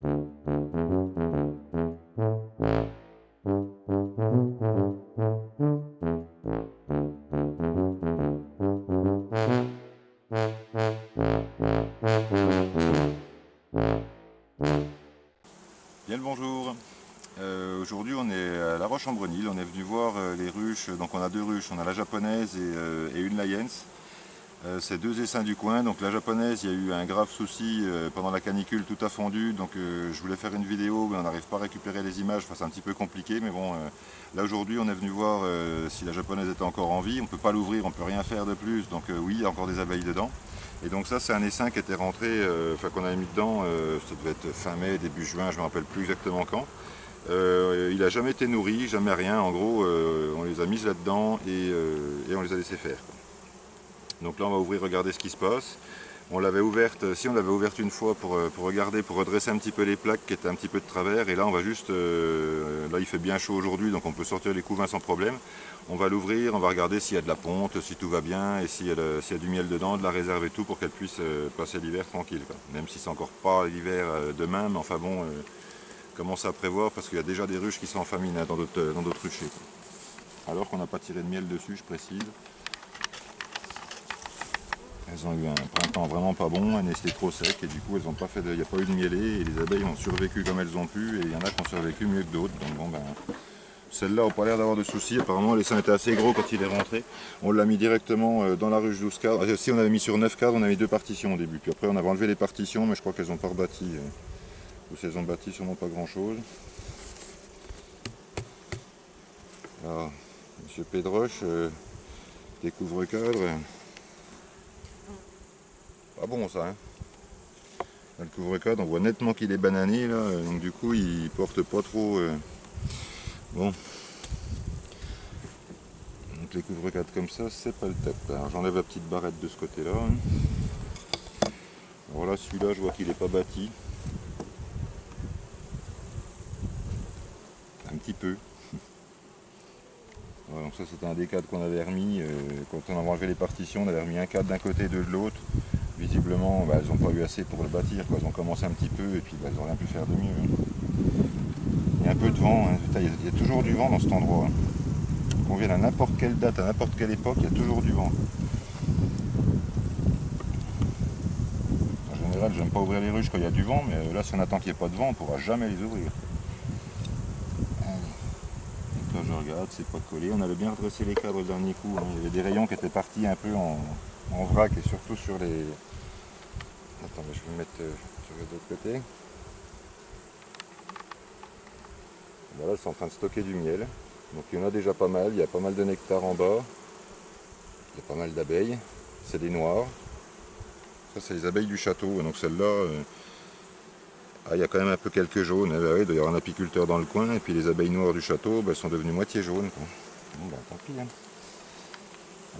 Bien le bonjour. Aujourd'hui on est à La Roche-en-Brenil, on est venu voir les ruches, donc on a deux ruches, on a la japonaise et une Layens. C'est deux essaims du coin, donc la japonaise il y a eu un grave souci pendant la canicule, tout a fondu, donc je voulais faire une vidéo mais on n'arrive pas à récupérer les images, enfin, c'est un petit peu compliqué, mais bon là aujourd'hui on est venu voir si la japonaise était encore en vie, on ne peut pas l'ouvrir, on ne peut rien faire de plus, donc oui il y a encore des abeilles dedans. Et donc ça c'est un essaim qui était rentré, enfin qu'on avait mis dedans, ça devait être fin mai, début juin, je ne me rappelle plus exactement quand. Il n'a jamais été nourri, jamais rien, en gros on les a mises là-dedans et on les a laissés faire. Donc là on va ouvrir, regarder ce qui se passe. On l'avait ouverte, si on l'avait ouverte une fois pour regarder, pour redresser un petit peu les plaques qui étaient un petit peu de travers. Et là on va juste, là il fait bien chaud aujourd'hui donc on peut sortir les couvains sans problème. On va l'ouvrir, on va regarder s'il y a de la ponte, si tout va bien et s'il y a du miel dedans, de la réserve et tout pour qu'elle puisse passer l'hiver tranquille, quoi. Même si c'est encore pas l'hiver demain, mais enfin bon, commence à prévoir parce qu'il y a déjà des ruches qui sont en famine hein, dans d'autres ruchers, quoi. Alors qu'on n'a pas tiré de miel dessus, je précise. Elles ont eu un printemps vraiment pas bon, un été trop sec et du coup elles ont pas fait il n'y a pas eu de mielé et les abeilles ont survécu comme elles ont pu et il y en a qui ont survécu mieux que d'autres. Donc bon ben celle-là n'a pas l'air d'avoir de soucis, apparemment l'essaim était assez gros quand il est rentré. On l'a mis directement dans la ruche 12 cadres. Si on avait mis sur 9 cadres, on a mis deux partitions au début. Puis après on avait enlevé les partitions mais je crois qu'elles n'ont pas rebâti. Ou si elles ont bâti sûrement pas grand chose. Alors, Monsieur Pédroche, découvre-cadre. Pas bon ça hein. Là, le couvre-cadre, on voit nettement qu'il est banané là, donc du coup il porte pas trop. Bon. Donc les couvre-cadres comme ça, c'est pas le top. Alors j'enlève la petite barrette de ce côté-là. Hein. Voilà, celui-là, je vois qu'il est pas bâti. Un petit peu. Voilà, donc ça c'était un des cadres qu'on avait remis. Quand on avait enlevé les partitions, on avait remis un cadre d'un côté et deux de l'autre. Visiblement, bah, elles n'ont pas eu assez pour le bâtir, quoi. Elles ont commencé un petit peu et puis bah, elles n'ont rien pu faire de mieux. Hein. Il y a un peu de vent, hein. Putain, il y a toujours du vent dans cet endroit. Hein. Qu'on vienne à n'importe quelle date, à n'importe quelle époque, il y a toujours du vent. En général, j'aime pas ouvrir les ruches quand il y a du vent, mais là, si on attend qu'il n'y ait pas de vent, on ne pourra jamais les ouvrir. Donc là, je regarde, c'est pas collé. On avait bien redressé les cadres le dernier coup. Hein. Il y avait des rayons qui étaient partis un peu en vrac et surtout sur les... Attends, je vais me mettre sur les autres côtés. Voilà, elles sont en train de stocker du miel. Donc il y en a déjà pas mal, il y a pas mal de nectar en bas. Il y a pas mal d'abeilles. C'est des noirs. Ça c'est les abeilles du château. Donc celles-là, il y a quand même un peu quelques jaunes. Bah, oui, il doit y avoir un apiculteur dans le coin. Et puis les abeilles noires du château, bah, elles sont devenues moitié jaunes. Quoi. Bon bah tant pis. Hein.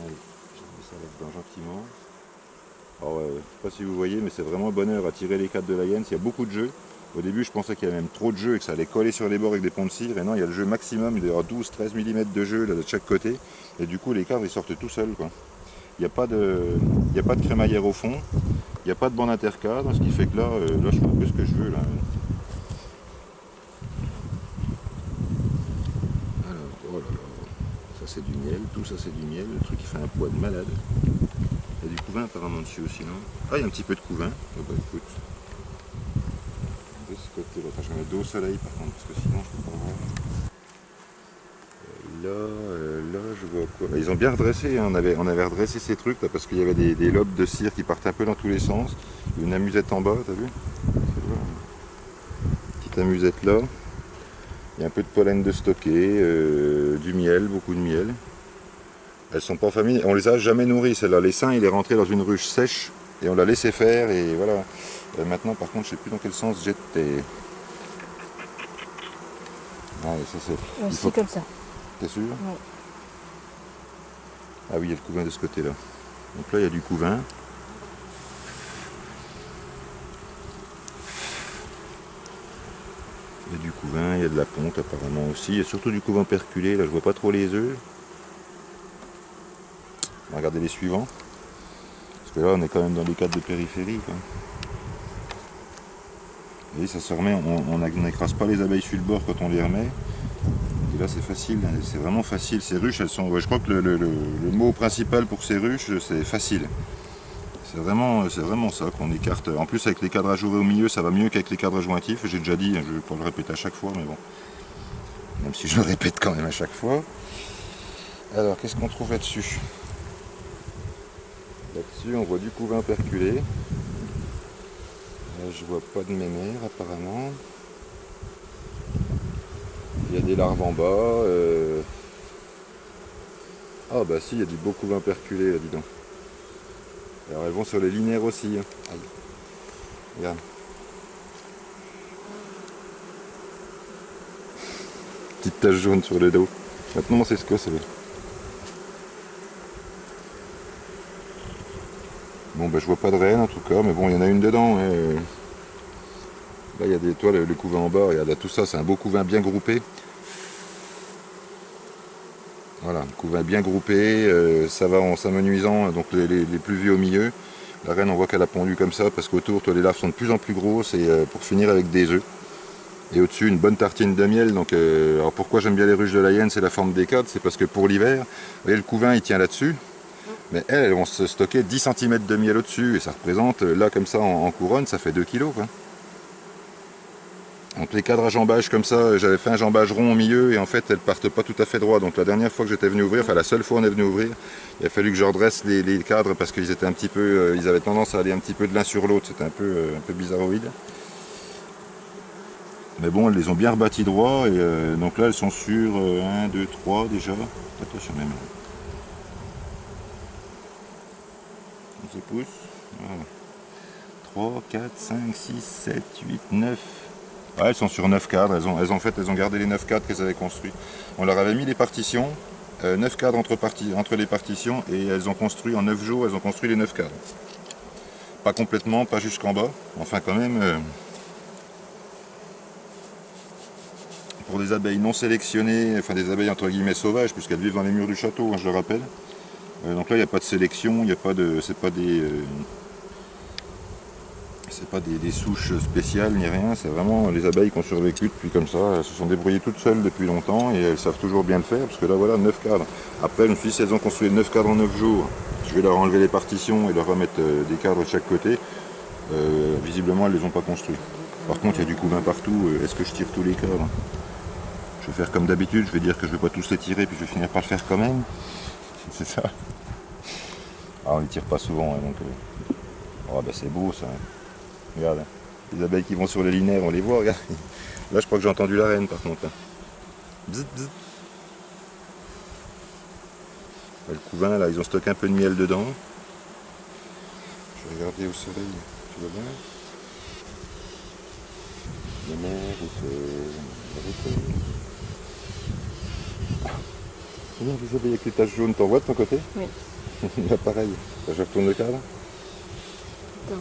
Allez, je mets ça là-dedans gentiment. Alors je ne sais pas si vous voyez, mais c'est vraiment bonheur à tirer les cadres de la Layens. Il y a beaucoup de jeux. Au début, je pensais qu'il y avait même trop de jeux et que ça allait coller sur les bords avec des ponts de cire. Et non, il y a le jeu maximum, il doit y avoir 12-13 mm de jeu là, de chaque côté. Et du coup, les cadres, ils sortent tout seuls. Quoi. Il n'y a pas de crémaillère au fond. Il n'y a pas de bande intercadre, ce qui fait que là, là, je fais un peu ce que je veux. Là. Alors, oh là là, ça c'est du miel, tout ça c'est du miel. Le truc, il fait un poids de malade. Il y a du couvain apparemment dessus aussi, non? Ah, il y a un petit peu de couvain. Oh, bah, écoute. De ce côté-là. Je vais mettre dos au soleil par contre, parce que sinon je peux pas voir. Là, je vois quoi. Ils ont bien redressé, hein. On avait redressé ces trucs là, parce qu'il y avait des lobes de cire qui partaient un peu dans tous les sens. Une amusette en bas, t'as vu? Petite amusette là. Il y a un peu de pollen de stocké, du miel, beaucoup de miel. Elles sont pas en famille, on les a jamais nourries celles-là. L'essaim il est rentré dans une ruche sèche et on l'a laissé faire et voilà. Maintenant par contre je sais plus dans quel sens j'étais. Ah, ça c'est. Ouais, c'est comme ça. T'es sûr? Ouais. Ah oui, il y a le couvain de ce côté-là. Donc là il y a du couvain. Il y a du couvain, il y a de la ponte apparemment aussi. Il y a surtout du couvain perculé, là je vois pas trop les œufs. On va regarder les suivants. Parce que là on est quand même dans les cadres de périphérie. Quoi. Et ça se remet, on n'écrase pas les abeilles sur le bord quand on les remet. Et là c'est facile, c'est vraiment facile. Ces ruches, elles sont, ouais, je crois que le mot principal pour ces ruches, c'est facile. C'est vraiment ça qu'on écarte. En plus avec les cadres ajourés au milieu, ça va mieux qu'avec les cadres jointifs. J'ai déjà dit, je ne vais pas le répéter à chaque fois, mais bon. Même si je le répète quand même à chaque fois. Alors, qu'est-ce qu'on trouve là-dessus? Là-dessus, on voit du couvain perculé. Là, je vois pas de mémère apparemment. Il y a des larves en bas. Ah bah si, il y a du beau couvain perculé là, dis donc. Alors elles vont sur les linéaires aussi. Hein. Aïe. Regarde. Petite tache jaune sur le dos. Maintenant on sait ce que c'est. Bon bah je vois pas de reine en tout cas, mais bon il y en a une dedans. Hein. Là il y a des toiles, le couvain en bas, regarde là, tout ça c'est un beau couvain bien groupé. Voilà, un couvain bien groupé, ça va en s'amenuisant, donc les plus vieux au milieu. La reine on voit qu'elle a pondu comme ça parce qu'autour les larves sont de plus en plus grosses et pour finir avec des œufs. Et au-dessus une bonne tartine de miel. Donc, alors pourquoi j'aime bien les ruches de la hyène, c'est la forme des cadres, c'est parce que pour l'hiver, vous voyez le couvain il tient là-dessus, mais elles vont se stocker 10 cm de miel au-dessus et ça représente, là comme ça en couronne, ça fait 2 kg quoi. Donc les cadres à jambage comme ça, j'avais fait un jambage rond au milieu et en fait elles partent pas tout à fait droit. Donc la dernière fois que j'étais venu ouvrir, enfin la seule fois où on est venu ouvrir, il a fallu que je redresse les cadres parce qu'ils étaient un petit peu, ils avaient tendance à aller un petit peu de l'un sur l'autre, c'était un peu bizarroïde. Mais bon, elles les ont bien rebâties droit et donc là elles sont sur 1, 2, 3 déjà. Attention même. 11 pouces. Voilà. 3, 4, 5, 6, 7, 8, 9. Ouais, elles sont sur 9 cadres, elles ont gardé les 9 cadres qu'elles avaient construits. On leur avait mis les partitions, 9 cadres entre les partitions et elles ont construit en 9 jours, elles ont construit les 9 cadres. Pas complètement, pas jusqu'en bas, enfin quand même. Pour des abeilles non sélectionnées, enfin des abeilles entre guillemets sauvages, puisqu'elles vivent dans les murs du château, hein, je le rappelle. Donc là, il n'y a pas de sélection, il n'y a pas de, c'est pas des souches spéciales ni rien. C'est vraiment les abeilles qui ont survécu depuis comme ça. Elles se sont débrouillées toutes seules depuis longtemps et elles savent toujours bien le faire, parce que là, voilà, 9 cadres. Après, je me suis dit, si elles ont construit 9 cadres en 9 jours, je vais leur enlever les partitions et leur remettre des cadres de chaque côté. Visiblement, elles ne les ont pas construits. Par contre, il y a du couvain partout. Est-ce que je tire tous les cadres? Je vais faire comme d'habitude, je vais dire que je ne vais pas tous les tirer, puis je vais finir par le faire quand même. C'est ça. Ah, on ne les tire pas souvent, hein, donc... Oh, bah c'est beau ça. Regarde, les abeilles qui vont sur les linéaires, on les voit, regarde. Là, je crois que j'ai entendu la reine, par contre. Bzz, bzz. Le couvain, là, ils ont stocké un peu de miel dedans. Je vais regarder au soleil, tu vois bien. La mer, regarde les abeilles avec les taches jaunes, t'en vois de ton côté? Oui. Là pareil, je retourne le cadre. Attends.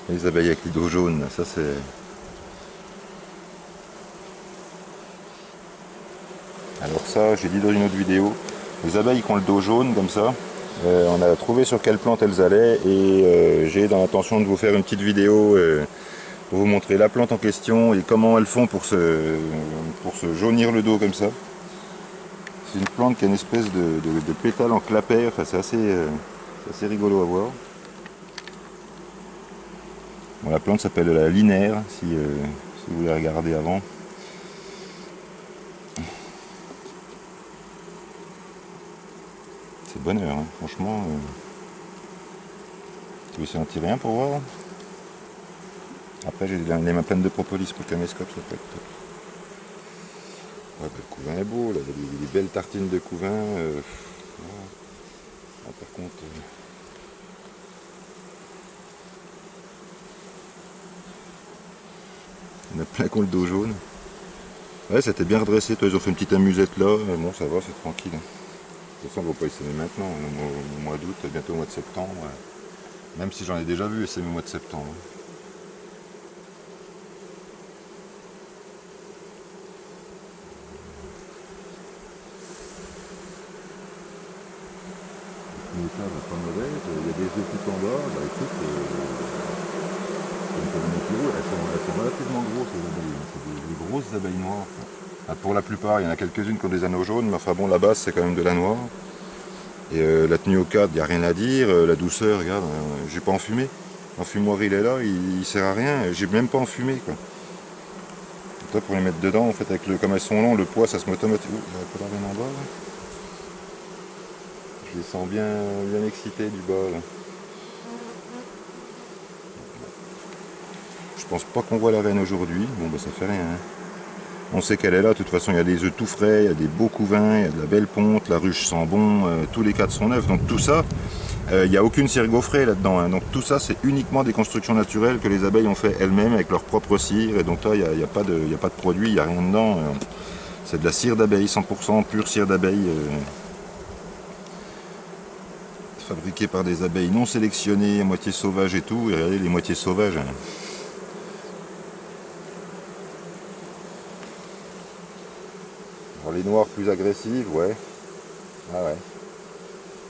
Les abeilles avec les dos jaunes, ça c'est... Alors ça, j'ai dit dans une autre vidéo, les abeilles qui ont le dos jaune comme ça, on a trouvé sur quelle plante elles allaient et j'ai dans l'intention de vous faire une petite vidéo pour vous montrer la plante en question et comment elles font pour se jaunir le dos comme ça. C'est une plante qui a une espèce de pétale en clapet, enfin c'est assez rigolo à voir. Bon, la plante s'appelle la linaire, si vous voulez regarder avant. C'est bonheur, hein. Franchement. Tu veux essayer d'en tirer un pour voir? Après j'ai les mains pleines de propolis pour le caméscope, ça peut être top. Ouais, bah, le couvain est beau, là, il y a des belles tartines de couvain. Voilà. Ah, par contre... il y en a plein qui ont le dos jaune. Ouais, c'était bien redressé, toi, ils ont fait une petite amusette là, bon ça va, c'est tranquille. De toute façon, on ne va pas essaimer maintenant, au mois d'août, bientôt au mois de septembre. Ouais. Même si j'en ai déjà vu essaimer au mois de septembre. cadre pas mauvaise, il y a des œufs tout en bas, bah écoute, elles sont relativement grosses les abeilles, hein. C'est des grosses abeilles noires. Ah, pour la plupart, il y en a quelques-unes qui ont des anneaux jaunes, mais enfin bon, la base c'est quand même de la noire. Et la tenue au cadre, il n'y a rien à dire, la douceur, regarde, j'ai pas enfumé. L'enfumoir il est là, il sert à rien, j'ai même pas enfumé quoi. Et toi pour les mettre dedans, en fait, avec comme elles sont longues, le poids ça se met automatiquement. Il y a pas la reine en bas là. Je les sens bien excités du bas là. Je pense pas qu'on voit la reine aujourd'hui, bon bah ça fait rien. Hein. On sait qu'elle est là, de toute façon il y a des œufs tout frais, il y a des beaux couvains, il y a de la belle ponte, la ruche sent bon, tous les cadres sont neufs, donc tout ça, il n'y a aucune cire gaufrée là-dedans, hein. Donc tout ça c'est uniquement des constructions naturelles que les abeilles ont fait elles-mêmes avec leur propre cire, et donc là il n'y a pas de produit, il n'y a rien dedans, c'est de la cire d'abeille, 100% pure cire d'abeille, fabriquée par des abeilles non sélectionnées, à moitié sauvages et tout, et regardez les moitiés sauvages. Hein. Les noires plus agressives, ouais. Ah ouais.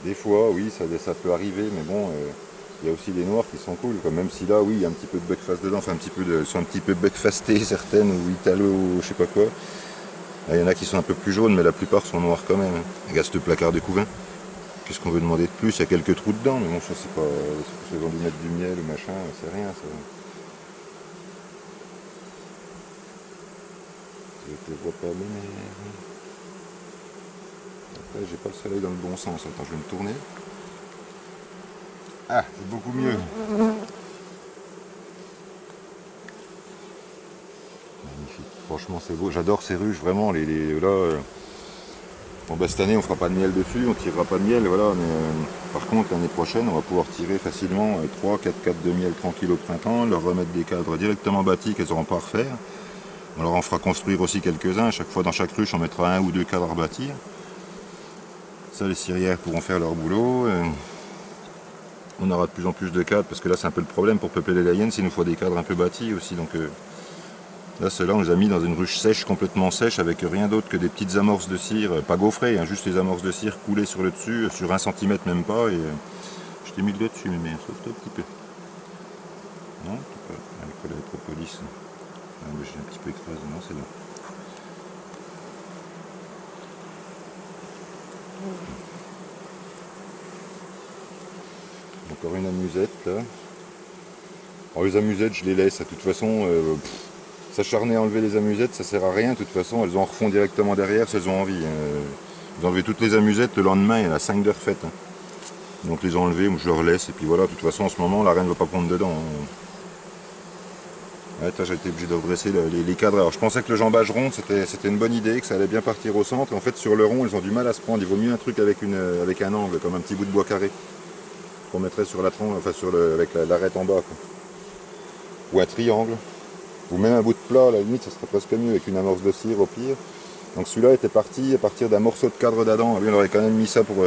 Des fois, oui, ça peut arriver, mais bon, il y a aussi des noirs qui sont cool, quoi. Même si là, oui, il y a un petit peu de buckfast dedans, enfin sont un petit peu buckfastées certaines, ou italo, je sais pas quoi. Là, il y en a qui sont un peu plus jaunes, mais la plupart sont noirs quand même. Regarde ce placard de couvain. Qu'est-ce qu'on veut demander de plus? Il y a quelques trous dedans, mais bon, ça c'est pas. Ils ont dû mettre du miel ou machin, c'est rien ça. Je te vois pas m'énerver. Après, j'ai pas le soleil dans le bon sens. Attends, je vais me tourner. Ah, c'est beaucoup mieux. Magnifique. Franchement, c'est beau. J'adore ces ruches, vraiment. Là, bon, bah, cette année, on fera pas de miel dessus, on tirera pas de miel, voilà. Mais par contre, l'année prochaine, on va pouvoir tirer facilement 3-4 cadres de miel tranquille au printemps, leur remettre des cadres directement bâtis qu'elles n'auront pas à refaire. On leur en fera construire aussi quelques-uns. À chaque fois, dans chaque ruche, on mettra 1 ou 2 cadres à bâtir. Ça, les cirières pourront faire leur boulot. On aura de plus en plus de cadres, parce que là, c'est un peu le problème pour peupler les layens, il nous faut des cadres un peu bâtis aussi. Donc là, ceux-là, on les a mis dans une ruche sèche, complètement sèche, avec rien d'autre que des petites amorces de cire, pas gaufrées, hein, juste les amorces de cire coulées sur le dessus, sur 1 cm même pas. Et je t'ai mis le doigt dessus, mais sauf toi un petit peu. Non, en tout cas, avec la propolis. Ah, mais j'ai un petit peu écrasé, non, c'est bon. Encore une amusette là. Alors les amusettes je les laisse, de toute façon s'acharner à enlever les amusettes ça sert à rien, de toute façon elles en refont directement derrière si elles ont envie. Vous enlevez toutes les amusettes, le lendemain il y en a 5 de refaites. Hein. Donc les enlever, je leur laisse et puis voilà, de toute façon en ce moment la reine ne va pas prendre dedans. Hein. Ouais, j'ai été obligé de redresser les cadres. Alors je pensais que le jambage rond c'était une bonne idée, que ça allait bien partir au centre. En fait sur le rond ils ont du mal à se prendre, il vaut mieux un truc avec un angle, comme un petit bout de bois carré. Qu'on mettrait sur la tronche, enfin avec l'arête en bas. Quoi. Ou un triangle. Ou même un bout de plat, à la limite, ça serait presque mieux avec une amorce de cire au pire. Donc celui-là était parti à partir d'un morceau de cadre d'Adam. Lui, on aurait quand même mis ça pour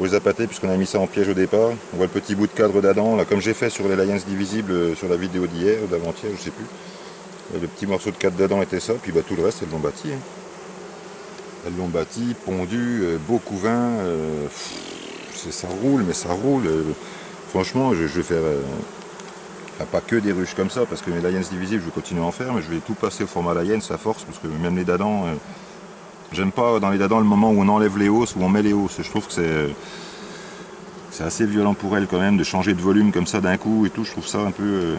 les appâter, puisqu'on a mis ça en piège au départ. On voit le petit bout de cadre d'Adam, là, comme j'ai fait sur les Layens divisibles sur la vidéo d'hier, ou d'avant-hier, je sais plus. Et le petit morceau de cadre d'Adam était ça, puis bah, tout le reste, elles l'ont bâti. Hein. Elles l'ont bâti, pondu, beau couvain. Ça roule, mais ça roule. Franchement, je vais faire pas que des ruches comme ça, parce que mes Layens divisibles, je vais continuer à en faire, mais je vais tout passer au format Layens à force, parce que même les dadans, j'aime pas dans les dadans le moment où on enlève les hausses, où on met les hausses. Je trouve que c'est assez violent pour elles quand même de changer de volume comme ça d'un coup et tout. Je trouve ça un peu.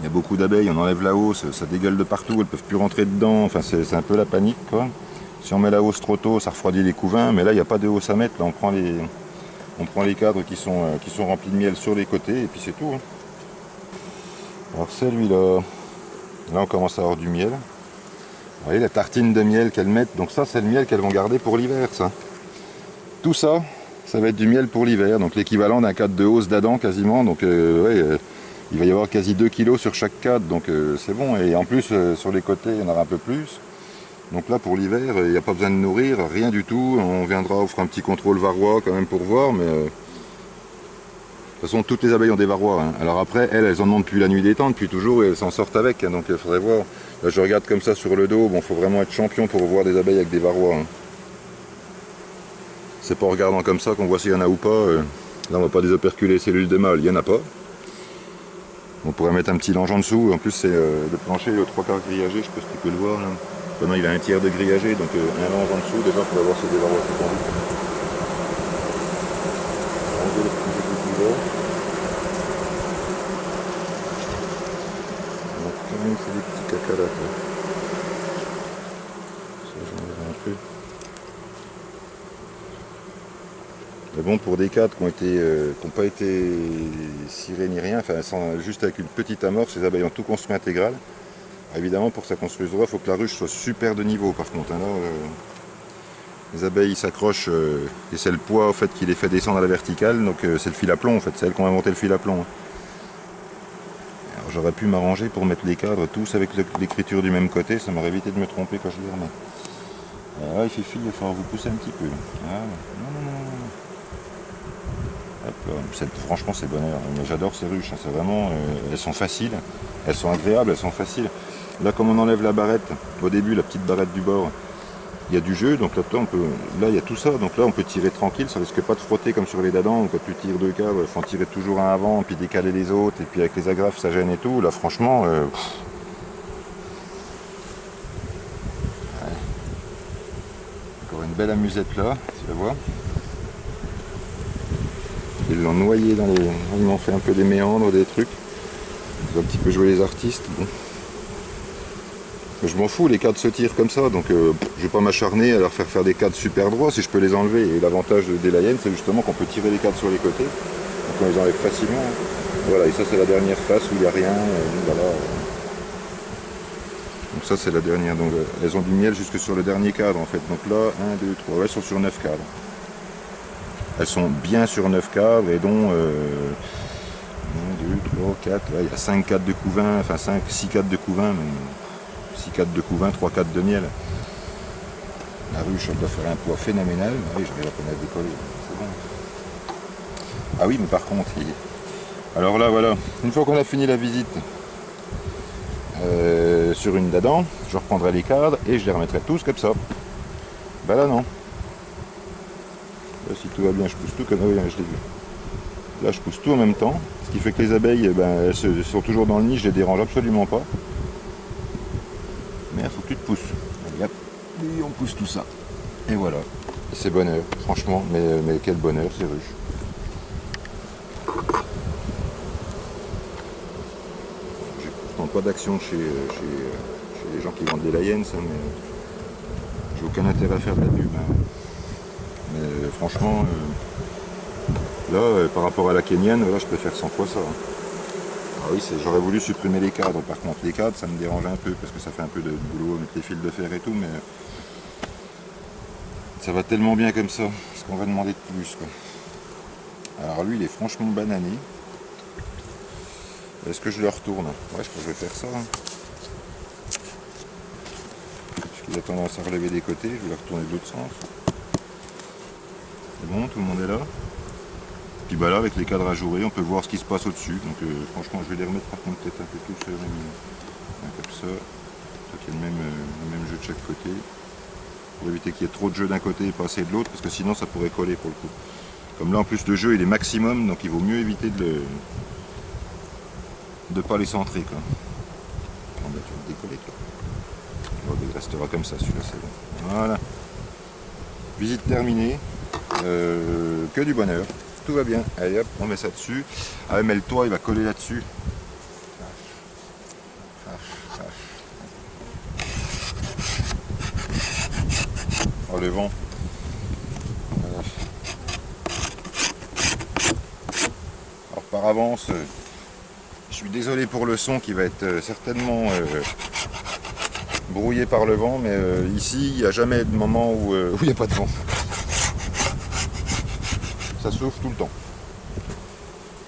Il y a beaucoup d'abeilles, on enlève la hausse, ça dégueule de partout, elles peuvent plus rentrer dedans. Enfin, c'est un peu la panique, quoi. Si on met la hausse trop tôt, ça refroidit les couvains, mais là, il n'y a pas de hausse à mettre. Là, on prend les cadres qui sont remplis de miel sur les côtés, et puis c'est tout. Hein. Alors celui-là, là, on commence à avoir du miel. Vous voyez la tartine de miel qu'elles mettent, donc ça, c'est le miel qu'elles vont garder pour l'hiver, ça. Tout ça, ça va être du miel pour l'hiver, donc l'équivalent d'un cadre de hausse d'Adam quasiment, donc il va y avoir quasi 2 kg sur chaque cadre, donc c'est bon. Et en plus, sur les côtés, il y en aura un peu plus. Donc là, pour l'hiver, il n'y a pas besoin de nourrir, rien du tout. On viendra, on fera un petit contrôle varroa quand même pour voir, mais de toute façon, toutes les abeilles ont des varrois. Hein. Alors après, elles en ont depuis la nuit des temps, depuis toujours, et elles s'en sortent avec. Hein, donc il faudrait voir. Là, je regarde comme ça sur le dos. Bon, il faut vraiment être champion pour voir des abeilles avec des varrois. Hein. C'est pas en regardant comme ça qu'on voit s'il y en a ou pas. Là on va pas désoperculer les cellules de mâle, il y en a pas. On pourrait mettre un petit lange en dessous. En plus c'est le plancher, le 3/4 grillagé, je sais pas si tu peux le voir là. Maintenant il a un tiers de grillagé, donc un lange en dessous déjà pour avoir ses déverrouilles tendues. Enlever le petit jeu du couvert. On a quand même fait des petits caca là. Ça j'enlève un peu. Mais bon, pour des cadres qui n'ont pas été cirés ni rien, enfin juste avec une petite amorce, les abeilles ont tout construit intégral. Évidemment, pour que ça construise droit, il faut que la ruche soit super de niveau. Par contre, hein, là, les abeilles s'accrochent et c'est le poids en fait, qui les fait descendre à la verticale. Donc c'est le fil à plomb en fait, c'est elles qui ont inventé le fil à plomb. Alors j'aurais pu m'arranger pour mettre les cadres tous avec l'écriture du même côté, ça m'aurait évité de me tromper quand je les remets. Alors là, il fait fille, il va falloir vous pousser un petit peu. Voilà. Non. Franchement c'est bonheur, mais j'adore ces ruches, hein. C'est vraiment, elles sont faciles, elles sont agréables, elles sont faciles. Là comme on enlève la barrette, au début la petite barrette du bord, il y a du jeu, donc là il y a tout ça, donc là on peut tirer tranquille, ça risque pas de frotter comme sur les dadans, où quand tu tires deux cadres, il faut en tirer toujours un avant, puis décaler les autres, et puis avec les agrafes ça gêne et tout, là franchement, ouais. Encore une belle amusette là, tu la vois. Ils l'ont noyé dans les... Ils m'ont fait un peu des méandres, des trucs. Ils ont un petit peu joué les artistes. Bon. Je m'en fous, les cadres se tirent comme ça, donc je vais pas m'acharner à leur faire des cadres super droits si je peux les enlever. Et l'avantage des Layens, c'est justement qu'on peut tirer les cadres sur les côtés. Donc on les enlève facilement. Voilà, et ça c'est la dernière face où il n'y a rien. Voilà. Donc ça c'est la dernière. Donc elles ont du miel jusque sur le dernier cadre en fait. Donc là, 1, 2, 3, elles sont sur 9 cadres. Elles sont bien sur 9 cadres et dont 1, 2, 3, 4, il y a 5 cadres de couvain, enfin 6 cadres de couvain, mais 6 cadres de couvain, 3 cadres de miel. La ruche elle doit faire un poids phénoménal, oui j'arrive à peine à décoller, c'est bon. Ah oui mais par contre, alors là voilà, une fois qu'on a fini la visite sur une dadan, je reprendrai les cadres et je les remettrai tous comme ça. Ben là non. Là, si tout va bien, je pousse tout comme oui, je l'ai vu. Là, je pousse tout en même temps, ce qui fait que les abeilles, elles sont toujours dans le nid, je les dérange absolument pas. Mais il faut que tu te pousses. Allez, hop, et on pousse tout ça. Et voilà. C'est bonheur, franchement, mais quel bonheur, ces ruches. J'ai pourtant pas d'action chez les gens qui vendent des Layens, hein, mais j'ai aucun intérêt à faire de la pub. Hein. Mais franchement, là, par rapport à la Kenyane, là, je préfère 100 fois ça. Ah oui, j'aurais voulu supprimer les cadres. Par contre, les cadres, ça me dérange un peu parce que ça fait un peu de boulot avec les fils de fer et tout, mais ça va tellement bien comme ça. Ce qu'on va demander de plus, quoi. Alors lui, il est franchement banané. Est-ce que je le retourne? Ouais, je crois que je vais faire ça. Hein. Parce qu'il a tendance à relever des côtés, je vais le retourner de l'autre sens. C'est bon, tout le monde est là. Puis bah là, avec les cadres ajourés, on peut voir ce qui se passe au-dessus. Donc franchement, je vais les remettre par contre peut-être un peu plus comme ça. Donc il y a le même jeu de chaque côté. Pour éviter qu'il y ait trop de jeu d'un côté et pas assez de l'autre, parce que sinon ça pourrait coller pour le coup. Comme là en plus le jeu il est maximum, donc il vaut mieux éviter de pas les centrer, quoi. On va le décoller, toi. Bon, il restera comme ça, celui-là c'est bon. Voilà. Visite terminée. Que du bonheur. Tout va bien. Allez hop, on met ça dessus. Ah mais le toit il va coller là-dessus. Oh le vent. Alors par avance, je suis désolé pour le son qui va être certainement brouillé par le vent, mais ici il n'y a jamais de moment où il n'y a pas de vent. Ça souffle tout le temps.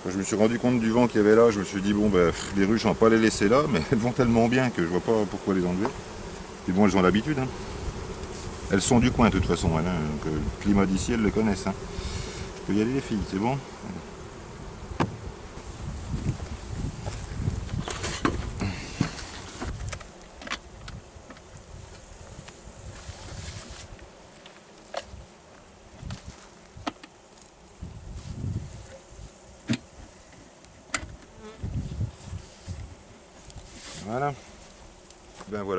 Quand je me suis rendu compte du vent qu'il y avait là, je me suis dit bon ben les ruches on va pas les laisser là, mais elles vont tellement bien que je vois pas pourquoi les enlever. Puis bon elles ont l'habitude. Hein. Elles sont du coin de toute façon, elles, hein, donc le climat d'ici elles le connaissent. Hein. Je peux y aller les filles, c'est bon?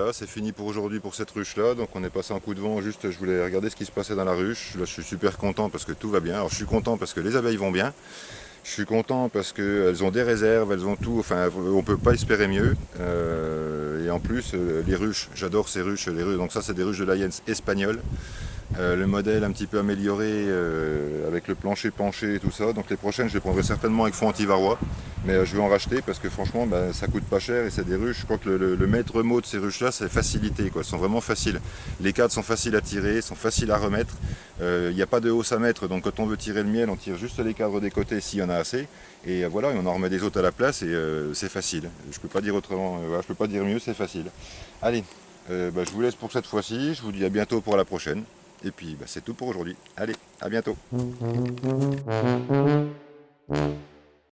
voilà, c'est fini pour aujourd'hui pour cette ruche là. Donc on est passé un coup de vent, juste je voulais regarder ce qui se passait dans la ruche. Là je suis super content parce que tout va bien. Alors je suis content parce que les abeilles vont bien. Je suis content parce qu'elles ont des réserves, elles ont tout, enfin on ne peut pas espérer mieux. Et en plus les ruches, j'adore ces ruches, les ruches. Donc ça c'est des ruches de Layens espagnoles. Le modèle un petit peu amélioré avec le plancher penché et tout ça. Donc les prochaines je les prendrai certainement avec fond anti-varrois. Mais je vais en racheter parce que franchement ça coûte pas cher et c'est des ruches. Je crois que le maître mot de ces ruches là c'est facilité, quoi. Elles sont vraiment faciles. Les cadres sont faciles à tirer, sont faciles à remettre. Il n'y a pas de hausse à mettre, donc quand on veut tirer le miel on tire juste les cadres des côtés s'il y en a assez. Et voilà, et on en remet des autres à la place et c'est facile. Je peux pas dire autrement, voilà, je peux pas dire mieux, c'est facile. Allez, je vous laisse pour cette fois-ci, je vous dis à bientôt pour la prochaine. Et puis c'est tout pour aujourd'hui. Allez, à bientôt.